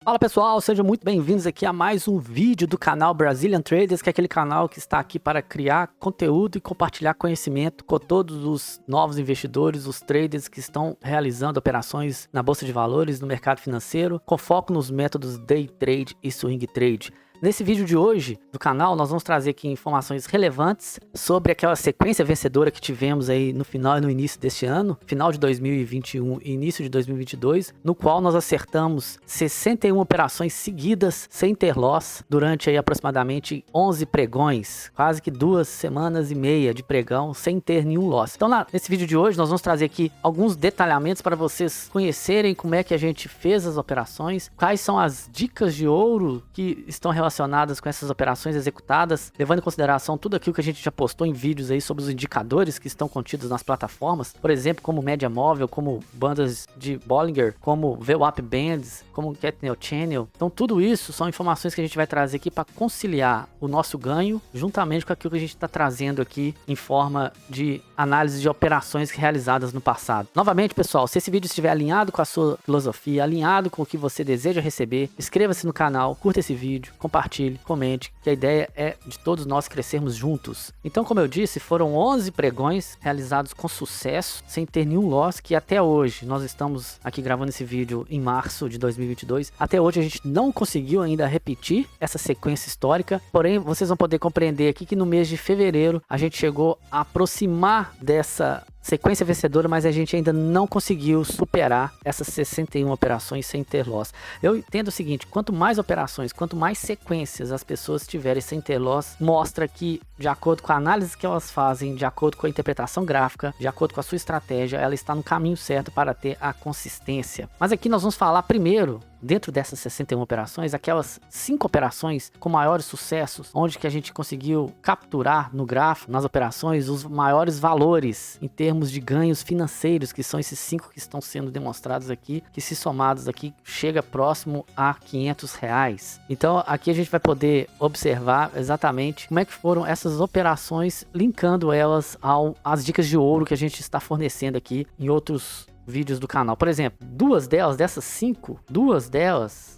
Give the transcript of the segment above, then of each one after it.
Fala pessoal, sejam muito bem-vindos aqui a mais um vídeo do canal Brazilian Traders, que é aquele canal que está aqui para criar conteúdo e compartilhar conhecimento com todos os novos investidores, os traders que estão realizando operações na bolsa de valores, no mercado financeiro, com foco nos métodos Day Trade e Swing Trade. Nesse vídeo de hoje do canal, nós vamos trazer aqui informações relevantes sobre aquela sequência vencedora que tivemos aí no final e no início deste ano, final de 2021 e início de 2022, no qual nós acertamos 61 operações seguidas sem ter loss durante aí aproximadamente 11 pregões, quase que 2 semanas e meia de pregão sem ter nenhum loss. Então nesse vídeo de hoje nós vamos trazer aqui alguns detalhamentos para vocês conhecerem como é que a gente fez as operações, quais são as dicas de ouro que estão relacionadas com essas operações executadas, levando em consideração tudo aquilo que a gente já postou em vídeos aí sobre os indicadores que estão contidos nas plataformas, por exemplo, como média móvel, como bandas de Bollinger, como VWAP Bands, como Kettle Channel. Então tudo isso são informações que a gente vai trazer aqui para conciliar o nosso ganho juntamente com aquilo que a gente está trazendo aqui em forma de análise de operações realizadas no passado. Novamente, pessoal, se esse vídeo estiver alinhado com a sua filosofia, alinhado com o que você deseja receber, inscreva-se no canal, curta esse vídeo, compartilhe, comente, que a ideia é de todos nós crescermos juntos. Então, como eu disse, foram 11 pregões realizados com sucesso, sem ter nenhum loss, que até hoje, nós estamos aqui gravando esse vídeo em março de 2022, até hoje a gente não conseguiu ainda repetir essa sequência histórica, porém, vocês vão poder compreender aqui que no mês de fevereiro, a gente chegou a aproximar dessa sequência vencedora, mas a gente ainda não conseguiu superar essas 61 operações sem ter loss. Eu entendo o seguinte, quanto mais operações, quanto mais sequências as pessoas tiverem sem ter loss, mostra que, de acordo com a análise que elas fazem, de acordo com a interpretação gráfica, de acordo com a sua estratégia, ela está no caminho certo para ter a consistência. Mas aqui nós vamos falar primeiro, dentro dessas 61 operações, aquelas 5 operações com maiores sucessos, onde que a gente conseguiu capturar no gráfico, nas operações, os maiores valores em termos de ganhos financeiros, que são esses 5 que estão sendo demonstrados aqui, que se somados aqui, chega próximo a R$500. Então aqui a gente vai poder observar exatamente como é que foram essas operações, linkando elas às dicas de ouro que a gente está fornecendo aqui em outros vídeos do canal. Por exemplo, dessas 5,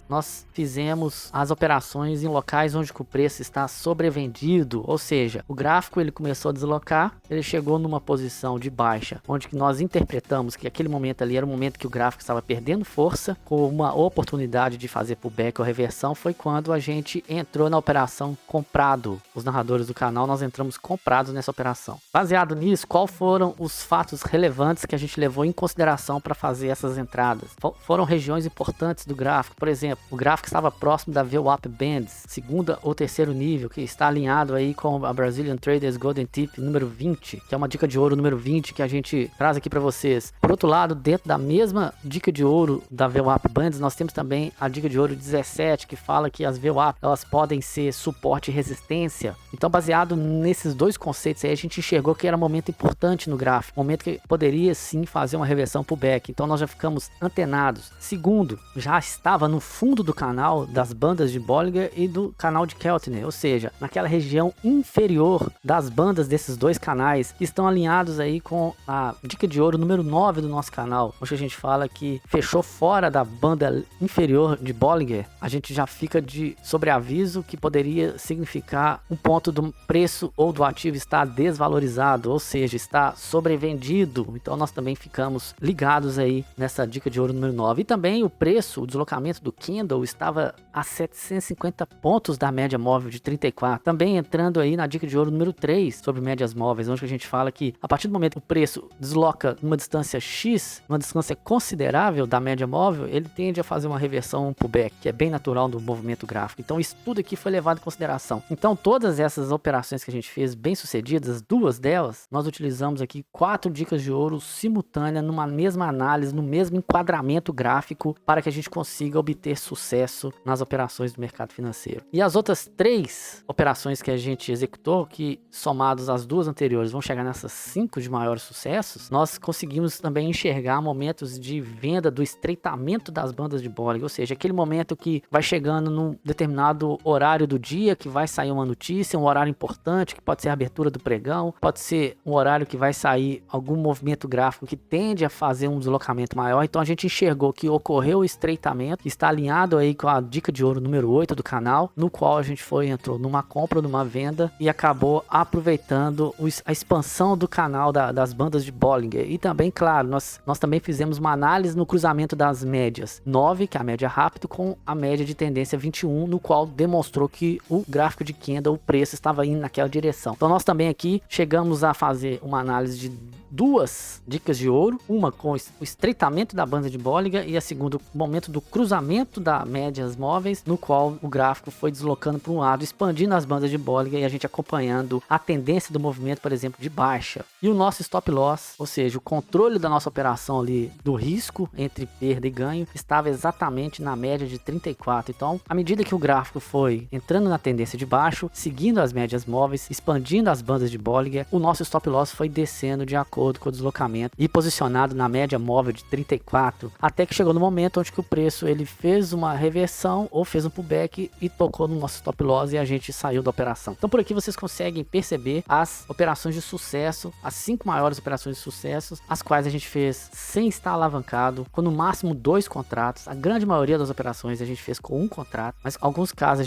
nós fizemos as operações em locais onde o preço está sobrevendido, ou seja, o gráfico ele começou a deslocar, ele chegou numa posição de baixa, onde que nós interpretamos que aquele momento ali era o momento que o gráfico estava perdendo força, com uma oportunidade de fazer pullback ou reversão, foi quando a gente entrou na operação comprado. Os narradores do canal, nós entramos comprados nessa operação. Baseado nisso, quais foram os fatos relevantes que a gente levou em consideração para fazer essas entradas? Foram regiões importantes do gráfico, por exemplo, o gráfico estava próximo da VWAP Bands, segunda ou terceiro nível, que está alinhado aí com a Brazilian Traders Golden Tip número 20, que é uma dica de ouro número 20 que a gente traz aqui para vocês. Por outro lado, dentro da mesma dica de ouro da VWAP Bands, nós temos também a dica de ouro 17, que fala que as VWAP, elas podem ser suporte e resistência. Então, baseado nesses dois conceitos aí, a gente enxergou que era um momento importante no gráfico, um momento que poderia sim fazer uma reversão pullback. Então nós já ficamos antenados. Segundo, já estava no fundo do canal das bandas de Bollinger e do canal de Keltner, ou seja, naquela região inferior das bandas desses dois canais, que estão alinhados aí com a dica de ouro número 9 do nosso canal, onde a gente fala que fechou fora da banda inferior de Bollinger. A gente já fica de sobreaviso que poderia significar um ponto do preço ou do ativo estar desvalorizado, ou seja, está sobrevendido. Então nós também ficamos ligados aí nessa dica de ouro número 9. E também o preço, o deslocamento do candle estava a 750 pontos da média móvel de 34. Também entrando aí na dica de ouro número 3 sobre médias móveis, onde a gente fala que a partir do momento que o preço desloca numa distância X, uma distância considerável da média móvel, ele tende a fazer uma reversão, um pullback, que é bem natural do movimento gráfico. Então isso tudo aqui foi levado em consideração. Então todas essas operações que a gente fez bem sucedidas, 2 delas, nós utilizamos aqui 4 dicas de ouro simultâneas numa mesma análise, no mesmo enquadramento gráfico, para que a gente consiga obter sucesso nas operações do mercado financeiro. E as outras 3 operações que a gente executou, que somados às 2 anteriores vão chegar nessas 5 de maiores sucessos, nós conseguimos também enxergar momentos de venda do estreitamento das bandas de Bollinger, ou seja, aquele momento que vai chegando num determinado horário do dia, que vai sair uma notícia, um horário importante, que pode ser a abertura do pregão, pode ser um horário que vai sair algum movimento gráfico que tende a fazer fazer um deslocamento maior. Então a gente enxergou que ocorreu o estreitamento, que está alinhado aí com a dica de ouro número 8 do canal, no qual a gente entrou numa compra, numa venda e acabou aproveitando a expansão do canal das bandas de Bollinger. E também, claro, nós também fizemos uma análise no cruzamento das médias 9, que é a média rápido, com a média de tendência 21, no qual demonstrou que o gráfico de candle, o preço estava indo naquela direção. Então nós também aqui chegamos a fazer uma análise de duas dicas de ouro, uma com o estreitamento da banda de Bollinger e a segunda, o momento do cruzamento das médias móveis, no qual o gráfico foi deslocando para um lado, expandindo as bandas de Bollinger e a gente acompanhando a tendência do movimento, por exemplo, de baixa. E o nosso stop loss, ou seja, o controle da nossa operação ali, do risco entre perda e ganho, estava exatamente na média de 34. Então, à medida que o gráfico foi entrando na tendência de baixo, seguindo as médias móveis, expandindo as bandas de Bollinger, o nosso stop loss foi descendo de acordo com o deslocamento e posicionado na média móvel de 34, até que chegou no momento onde que o preço ele fez uma reversão ou fez um pullback e tocou no nosso stop loss e a gente saiu da operação. Então por aqui vocês conseguem perceber as operações de sucesso, as 5 maiores operações de sucesso, as quais a gente fez sem estar alavancado, com no máximo 2 contratos. A grande maioria das operações a gente fez com 1 contrato, mas em alguns casos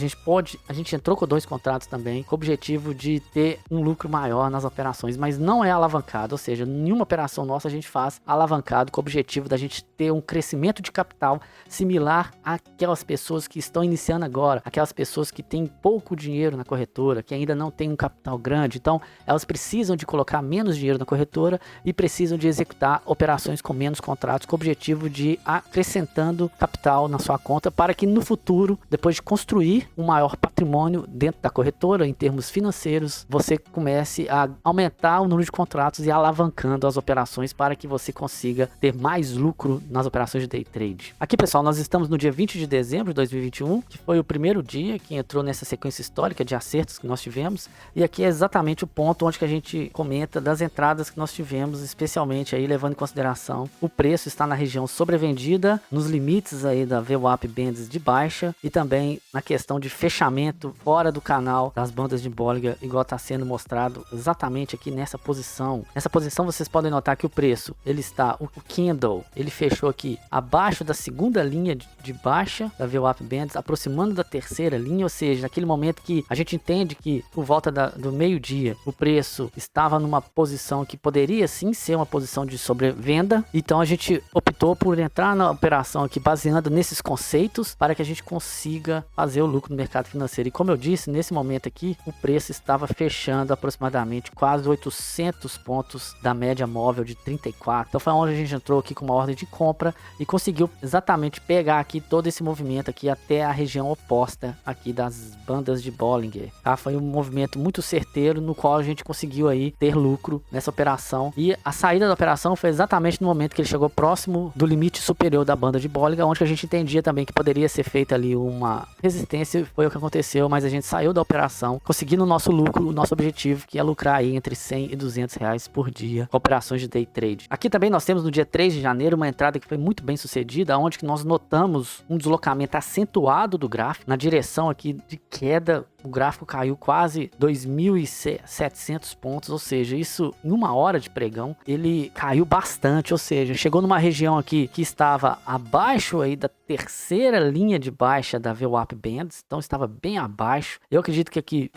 a gente entrou com 2 contratos também, com o objetivo de ter um lucro maior nas operações, mas não é alavancado, ou seja, nenhuma operação nossa a gente faz alavancado com o objetivo da gente ter um crescimento de capital similar àquelas pessoas que estão iniciando agora, aquelas pessoas que têm pouco dinheiro na corretora, que ainda não têm um capital grande. Então elas precisam de colocar menos dinheiro na corretora e precisam de executar operações com menos contratos, com o objetivo de ir acrescentando capital na sua conta para que no futuro, depois de construir um maior patrimônio dentro da corretora em termos financeiros, você comece a aumentar o número de contratos e alavancando as operações para que você consiga ter mais lucro nas operações de day trade. Aqui, pessoal, nós estamos no dia 20 de dezembro de 2021, que foi o primeiro dia que entrou nessa sequência histórica de acertos que nós tivemos, e aqui é exatamente o ponto onde que a gente comenta das entradas que nós tivemos, especialmente aí levando em consideração o preço está na região sobrevendida, nos limites aí da VWAP Bands de baixa e também na questão de fechamento fora do canal das bandas de Bollinger, igual está sendo mostrado exatamente aqui nessa posição. Nessa posição vocês podem notar que o preço, ele está, o candle, ele fechou aqui abaixo da segunda linha de baixa da VWAP Bands, aproximando da terceira linha, ou seja, naquele momento que a gente entende que por volta do meio-dia o preço estava numa posição que poderia sim ser uma posição de sobrevenda, então a gente optou por entrar na operação aqui baseando nesses conceitos para que a gente consiga fazer o lucro no mercado financeiro. E como eu disse, nesse momento aqui o preço estava fechando aproximadamente quase 800 pontos da média móvel de 34. Então foi onde a gente entrou aqui com uma ordem de compra e conseguiu exatamente pegar aqui todo esse movimento aqui até a região oposta aqui das bandas de Bollinger, tá? Foi um movimento muito certeiro no qual a gente conseguiu aí ter lucro nessa operação, e a saída da operação foi exatamente no momento que ele chegou próximo do limite superior da banda de Bollinger, onde a gente entendia também que poderia ser feita ali uma resistência. Foi o que aconteceu, mas a gente saiu da operação conseguindo o nosso lucro, o nosso objetivo, que é lucrar aí entre 100 e 200 reais por dia com operações de day trade. Aqui também nós temos no dia 3 de janeiro uma entrada que foi muito bem sucedida, onde que nós notamos um deslocamento acentuado do gráfico na direção aqui de queda. O gráfico caiu quase 2.700 pontos, ou seja, isso em uma hora de pregão, ele caiu bastante, ou seja, chegou numa região aqui que estava abaixo aí da terceira linha de baixa da VWAP Bands, então estava bem abaixo. Eu acredito que aqui,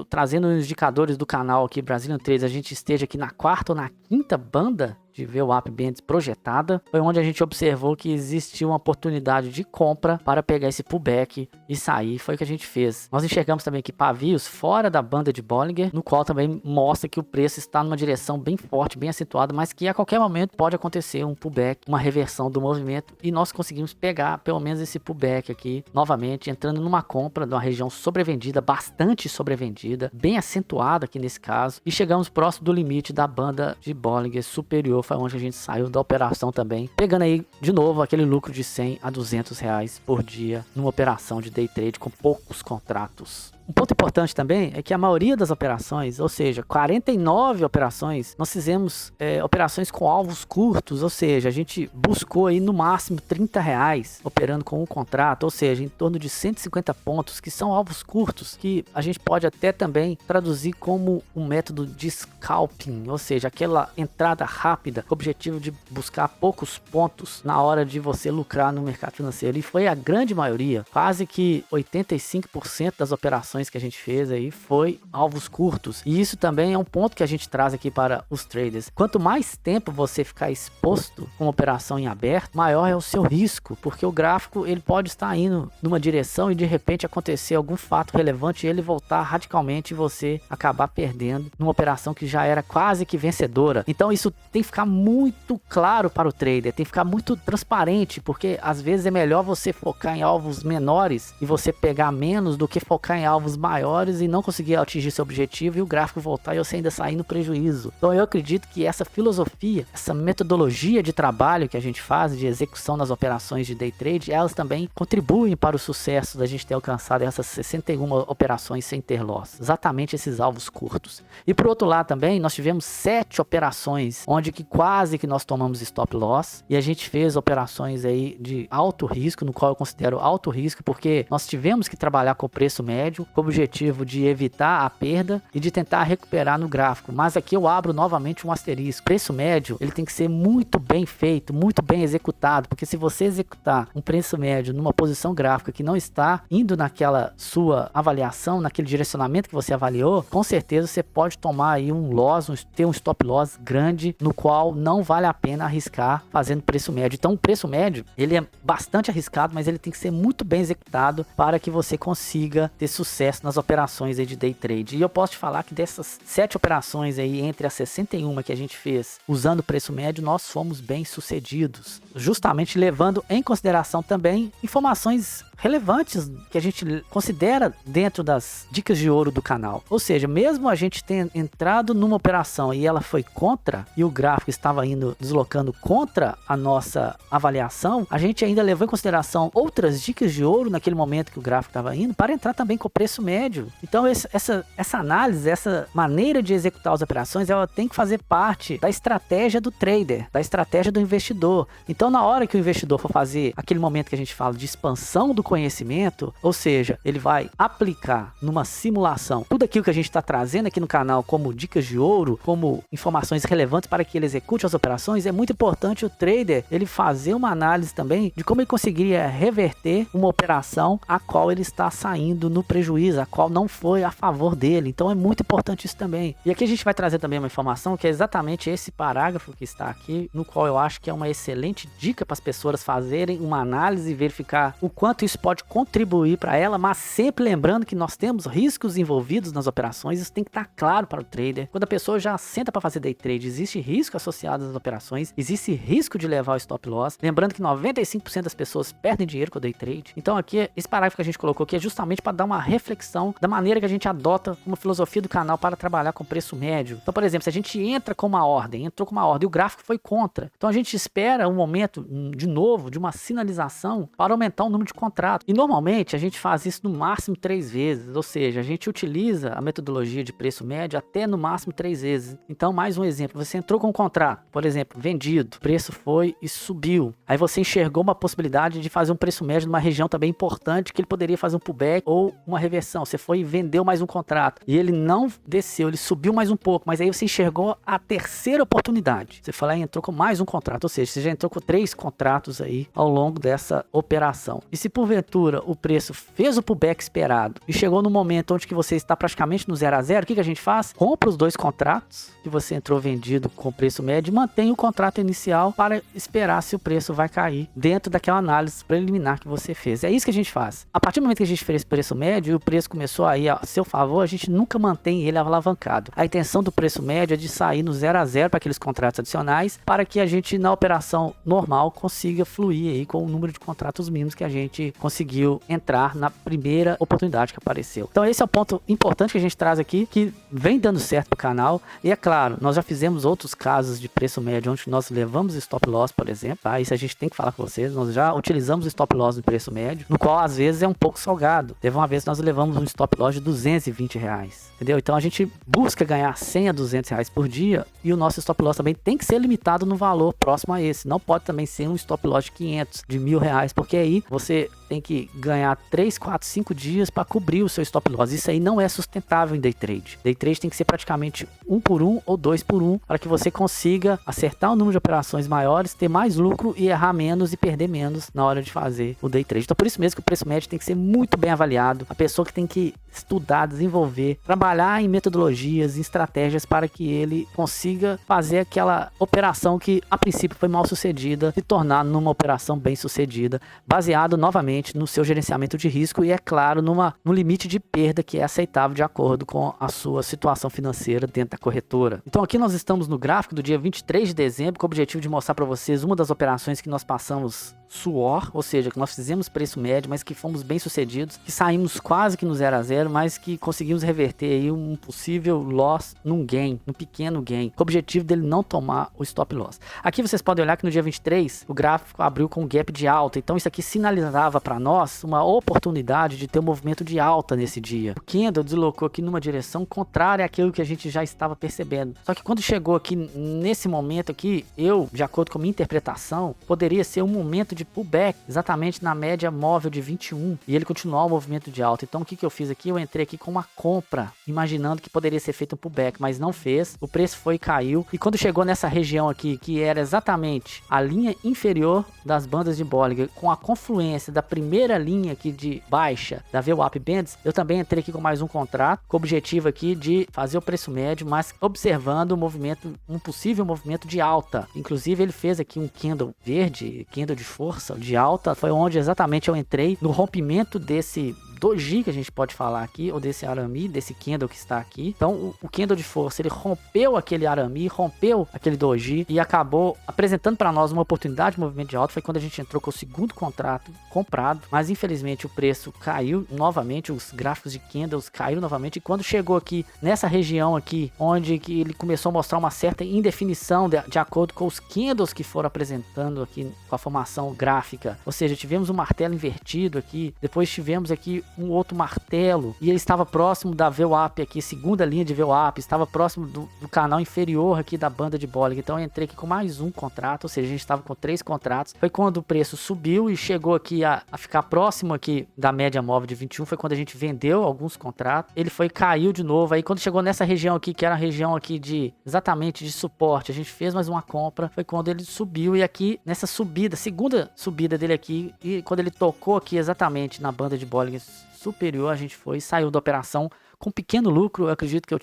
trazendo os indicadores do canal aqui, Brazilian Trades, a gente esteja aqui na quarta ou na quinta banda de VWAP Bands projetada, foi onde a gente observou que existia uma oportunidade de compra para pegar esse pullback e sair. Foi o que a gente fez. Nós enxergamos também aqui pavios fora da banda de Bollinger, no qual também mostra que o preço está numa direção bem forte, bem acentuada, mas que a qualquer momento pode acontecer um pullback, uma reversão do movimento, e nós conseguimos pegar pelo menos esse pullback aqui, novamente entrando numa compra de uma região sobrevendida, bastante sobrevendida, bem acentuada aqui nesse caso, e chegamos próximo do limite da banda de Bollinger superior. Foi onde a gente saiu da operação também, pegando aí de novo aquele lucro de 100 a 200 reais por dia numa operação de day trade com poucos contratos. Um ponto importante também é que a maioria das operações, ou seja, 49 operações, nós fizemos operações com alvos curtos, ou seja, a gente buscou aí no máximo R$30 operando com um contrato, ou seja, em torno de 150 pontos, que são alvos curtos, que a gente pode até também traduzir como um método de scalping, ou seja, aquela entrada rápida, com o objetivo de buscar poucos pontos na hora de você lucrar no mercado financeiro. E foi a grande maioria, quase que 85% das operações que a gente fez aí foi alvos curtos. E isso também é um ponto que a gente traz aqui para os traders. Quanto mais tempo você ficar exposto com uma operação em aberto, maior é o seu risco, porque o gráfico ele pode estar indo numa direção e de repente acontecer algum fato relevante e ele voltar radicalmente e você acabar perdendo numa operação que já era quase que vencedora. Então isso tem que ficar muito claro para o trader, tem que ficar muito transparente, porque às vezes é melhor você focar em alvos menores e você pegar menos do que focar em alvos maiores e não conseguir atingir seu objetivo e o gráfico voltar e você ainda sair no prejuízo. Então eu acredito que essa filosofia, essa metodologia de trabalho que a gente faz, de execução nas operações de day trade, elas também contribuem para o sucesso da gente ter alcançado essas 61 operações sem ter loss, exatamente esses alvos curtos. E por outro lado também, nós tivemos 7 operações, onde que quase que nós tomamos stop loss, e a gente fez operações aí de alto risco, no qual eu considero alto risco, porque nós tivemos que trabalhar com o preço médio, com o objetivo de evitar a perda e de tentar recuperar no gráfico. Mas aqui eu abro novamente um asterisco. Preço médio, ele tem que ser muito bem feito, muito bem executado, porque se você executar um preço médio numa posição gráfica que não está indo naquela sua avaliação, naquele direcionamento que você avaliou, com certeza você pode tomar aí um loss, ter um stop loss grande, no qual não vale a pena arriscar fazendo preço médio. Então o preço médio, ele é bastante arriscado, mas ele tem que ser muito bem executado para que você consiga ter sucesso nas operações aí de day trade. E eu posso te falar que dessas 7 operações aí, entre as 61 que a gente fez usando o preço médio, nós fomos bem sucedidos, justamente levando em consideração também informações relevantes que a gente considera dentro das dicas de ouro do canal. Ou seja, mesmo a gente tendo entrado numa operação e ela foi contra, e o gráfico estava indo deslocando contra a nossa avaliação, a gente ainda levou em consideração outras dicas de ouro naquele momento que o gráfico estava indo, para entrar também com o preço médio. Então essa análise, essa maneira de executar as operações, ela tem que fazer parte da estratégia do trader, da estratégia do investidor. Então na hora que o investidor for fazer aquele momento que a gente fala de expansão do conhecimento, ou seja, ele vai aplicar numa simulação tudo aquilo que a gente está trazendo aqui no canal como dicas de ouro, como informações relevantes para que ele execute as operações, é muito importante o trader ele fazer uma análise também de como ele conseguiria reverter uma operação a qual ele está saindo no prejuízo, a qual não foi a favor dele. Então é muito importante isso também. E aqui a gente vai trazer também uma informação que é exatamente esse parágrafo que está aqui, no qual eu acho que é uma excelente dica para as pessoas fazerem uma análise e verificar o quanto isso pode contribuir para ela, mas sempre lembrando que nós temos riscos envolvidos nas operações. Isso tem que estar claro para o trader. Quando a pessoa já senta para fazer day trade, existe risco associado às operações, existe risco de levar o stop loss. Lembrando que 95% das pessoas perdem dinheiro com o day trade. Então aqui, esse parágrafo que a gente colocou aqui é justamente para dar uma reflexão da maneira que a gente adota uma filosofia do canal para trabalhar com preço médio. Então, por exemplo, se a gente entrou com uma ordem e o gráfico foi contra, então a gente espera um momento, de novo, de uma sinalização para aumentar o número de contratos. E normalmente a gente faz isso no máximo 3 vezes, ou seja, a gente utiliza a metodologia de preço médio até no máximo 3 vezes. Então, mais um exemplo, você entrou com um contrato, por exemplo, vendido, o preço foi e subiu. Aí você enxergou uma possibilidade de fazer um preço médio numa região também importante, que ele poderia fazer um pullback ou uma reversão. Você foi e vendeu mais um contrato e ele não desceu, ele subiu mais um pouco, mas aí você enxergou a terceira oportunidade. Você foi lá e entrou com mais um contrato, ou seja, você já entrou com 3 contratos aí ao longo dessa operação. E se porventura o preço fez o pullback esperado e chegou no momento onde que você está praticamente no 0 a 0, o que a gente faz? Compra os 2 contratos que você entrou vendido com preço médio e mantém o contrato inicial para esperar se o preço vai cair dentro daquela análise preliminar que você fez. É isso que a gente faz. A partir do momento que a gente fez preço médio e o preço começou a ir a seu favor, a gente nunca mantém ele alavancado. A intenção do preço médio é de sair no 0 a 0 para aqueles contratos adicionais, para que a gente na operação normal consiga fluir aí com o número de contratos mínimos que a gente conseguiu entrar na primeira oportunidade que apareceu. Então esse é o ponto importante que a gente traz aqui, que vem dando certo pro canal. E é claro, nós já fizemos outros casos de preço médio onde nós levamos stop loss, por exemplo, tá? Isso a gente tem que falar com vocês. Nós já utilizamos stop loss no preço médio, no qual às vezes é um pouco salgado. Teve uma vez que nós levamos um stop loss de R$220, entendeu? Então a gente busca ganhar 100 a R$200 por dia, e o nosso stop loss também tem que ser limitado no valor próximo a esse. Não pode também ser um stop loss de 500, de R$1.000, porque aí você tem que ganhar 3, 4, 5 dias para cobrir o seu stop loss. Isso aí não é sustentável em day trade. Day trade tem que ser praticamente 1 por 1 ou 2 por 1 para que você consiga acertar o número de operações maiores, ter mais lucro e errar menos e perder menos na hora de fazer o day trade. Então por isso mesmo que o preço médio tem que ser muito bem avaliado. A pessoa que tem que estudar, desenvolver, trabalhar em metodologias, em estratégias para que ele consiga fazer aquela operação que a princípio foi mal sucedida se tornar numa operação bem sucedida, baseado novamente no seu gerenciamento de risco e, é claro, no limite de perda que é aceitável de acordo com a sua situação financeira dentro da corretora. Então aqui nós estamos no gráfico do dia 23 de dezembro com o objetivo de mostrar para vocês uma das operações que nós passamos suor, ou seja, que nós fizemos preço médio, mas que fomos bem sucedidos, que saímos quase que no 0 a 0, mas que conseguimos reverter aí um possível loss num gain, num pequeno gain, com o objetivo dele não tomar o stop loss. Aqui vocês podem olhar que no dia 23 o gráfico abriu com um gap de alta, então isso aqui sinalizava para nós uma oportunidade de ter um movimento de alta nesse dia. O candle deslocou aqui numa direção contrária àquilo que a gente já estava percebendo. Só que quando chegou aqui nesse momento aqui, eu, de acordo com a minha interpretação, poderia ser um momento de pullback, exatamente na média móvel de 21, e ele continuar o movimento de alta. Então o que eu fiz aqui? Eu entrei aqui com uma compra, imaginando que poderia ser feito um pullback, mas não fez. O preço foi e caiu, e quando chegou nessa região aqui, que era exatamente a linha inferior das bandas de Bollinger, com a confluência da primeira linha aqui de baixa da VWAP Bands, eu também entrei aqui com mais um contrato, com o objetivo aqui de fazer o preço médio, mas observando o movimento, um possível movimento de alta. Inclusive ele fez aqui um candle verde, candle de força, de alta, foi onde exatamente eu entrei no rompimento desse doji que a gente pode falar aqui, ou desse arame, desse candle que está aqui. Então o candle de força, ele rompeu aquele arame, rompeu aquele doji e acabou apresentando para nós uma oportunidade de movimento de alta. Foi quando a gente entrou com o segundo contrato comprado, mas infelizmente o preço caiu novamente, os gráficos de candles caíram novamente, e quando chegou aqui nessa região aqui, onde que ele começou a mostrar uma certa indefinição de acordo com os candles que foram apresentando aqui com a formação gráfica, ou seja, tivemos um martelo invertido aqui, depois tivemos aqui um outro martelo, e ele estava próximo da VWAP aqui, segunda linha de VWAP, estava próximo do canal inferior aqui da banda de Bollinger. Então eu entrei aqui com mais um contrato, ou seja, a gente estava com 3 contratos. Foi quando o preço subiu e chegou aqui a ficar próximo aqui da média móvel de 21, foi quando a gente vendeu alguns contratos, ele foi caiu de novo. Aí quando chegou nessa região aqui, que era a região aqui de exatamente de suporte, a gente fez mais uma compra, foi quando ele subiu, e aqui nessa subida, segunda subida dele aqui, e quando ele tocou aqui exatamente na banda de Bollinger superior, a gente foi e saiu da operação com pequeno lucro. Eu acredito que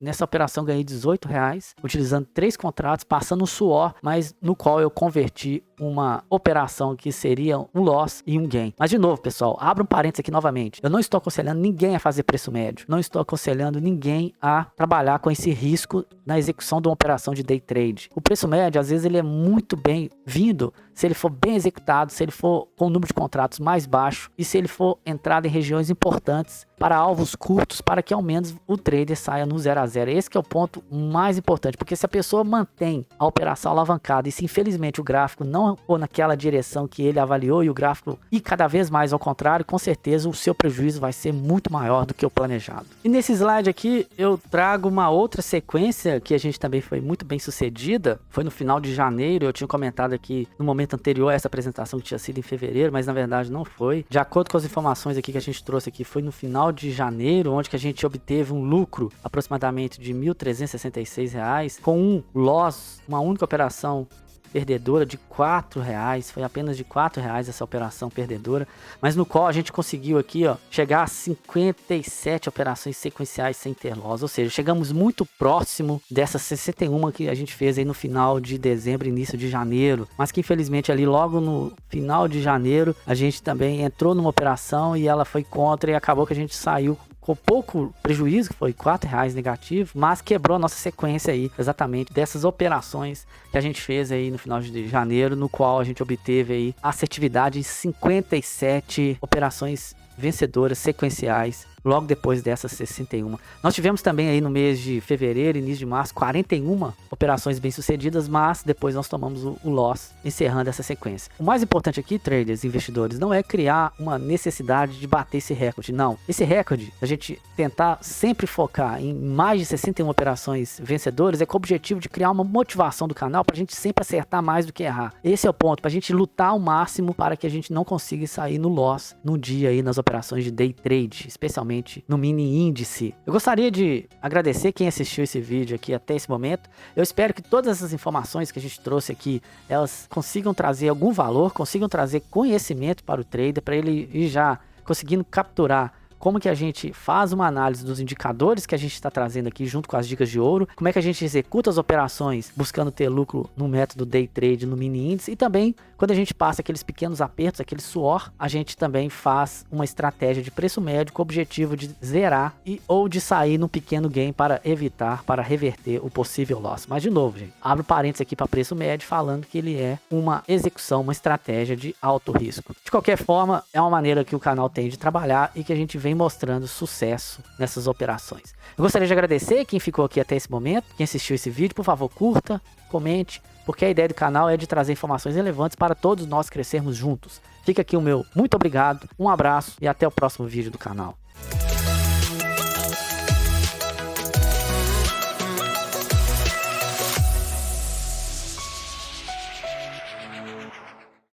nessa operação ganhei R$18, utilizando 3 contratos, passando um suor, mas no qual eu converti uma operação que seria um loss e um gain. Mas de novo, pessoal, abra um parênteses aqui novamente. Eu não estou aconselhando ninguém a fazer preço médio. Não estou aconselhando ninguém a trabalhar com esse risco na execução de uma operação de day trade. O preço médio, às vezes, ele é muito bem vindo se ele for bem executado, se ele for com o número de contratos mais baixo e se ele for entrado em regiões importantes para alvos curtos, para que ao menos o trader saia no 0 a 0. Esse que é o ponto mais importante, porque se a pessoa mantém a operação alavancada e se infelizmente o gráfico não for naquela direção que ele avaliou e o gráfico ir cada vez mais ao contrário, com certeza o seu prejuízo vai ser muito maior do que o planejado. E nesse slide aqui eu trago uma outra sequência que a gente também foi muito bem sucedida. Foi no final de janeiro, eu tinha comentado aqui no momento anterior a essa apresentação que tinha sido em fevereiro, mas na verdade não foi. De acordo com as informações aqui que a gente trouxe aqui, foi no final de janeiro, onde que a gente obteve um lucro aproximadamente de R$1.366, com um loss, uma única operação perdedora de R$4, foi apenas de R$4 essa operação perdedora, mas no qual a gente conseguiu aqui, ó, chegar a 57 operações sequenciais sem ter loss, ou seja, chegamos muito próximo dessas 61 que a gente fez aí no final de dezembro, início de janeiro, mas que infelizmente ali logo no final de janeiro a gente também entrou numa operação e ela foi contra e acabou que a gente saiu com pouco prejuízo, que foi R$4 negativo, mas quebrou a nossa sequência aí, exatamente, dessas operações que a gente fez aí no final de janeiro, no qual a gente obteve aí assertividade em 57 operações vencedoras sequenciais, logo depois dessas 61. Nós tivemos também aí no mês de fevereiro, início de março, 41 operações bem-sucedidas, mas depois nós tomamos o loss, encerrando essa sequência. O mais importante aqui, traders, investidores, não é criar uma necessidade de bater esse recorde, não. Esse recorde, a gente tentar sempre focar em mais de 61 operações vencedoras, é com o objetivo de criar uma motivação do canal para a gente sempre acertar mais do que errar. Esse é o ponto, para a gente lutar ao máximo para que a gente não consiga sair no loss no dia aí nas operações de day trade, especialmente no mini índice. Eu gostaria de agradecer quem assistiu esse vídeo aqui até esse momento. Eu espero que todas essas informações que a gente trouxe aqui, elas consigam trazer algum valor, consigam trazer conhecimento para o trader, para ele ir já conseguindo capturar como que a gente faz uma análise dos indicadores que a gente está trazendo aqui junto com as dicas de ouro, como é que a gente executa as operações buscando ter lucro no método day trade, no mini índice, e também quando a gente passa aqueles pequenos apertos, aquele suor, a gente também faz uma estratégia de preço médio com o objetivo de zerar ou de sair num pequeno gain para evitar, para reverter o possível loss. Mas de novo, gente, abro parênteses aqui para preço médio falando que ele é uma execução, uma estratégia de alto risco. De qualquer forma, é uma maneira que o canal tem de trabalhar e que a gente vem mostrando sucesso nessas operações. Eu gostaria de agradecer quem ficou aqui até esse momento, quem assistiu esse vídeo. Por favor, curta, comente, porque a ideia do canal é de trazer informações relevantes para todos nós crescermos juntos. Fica aqui o meu muito obrigado, um abraço e até o próximo vídeo do canal.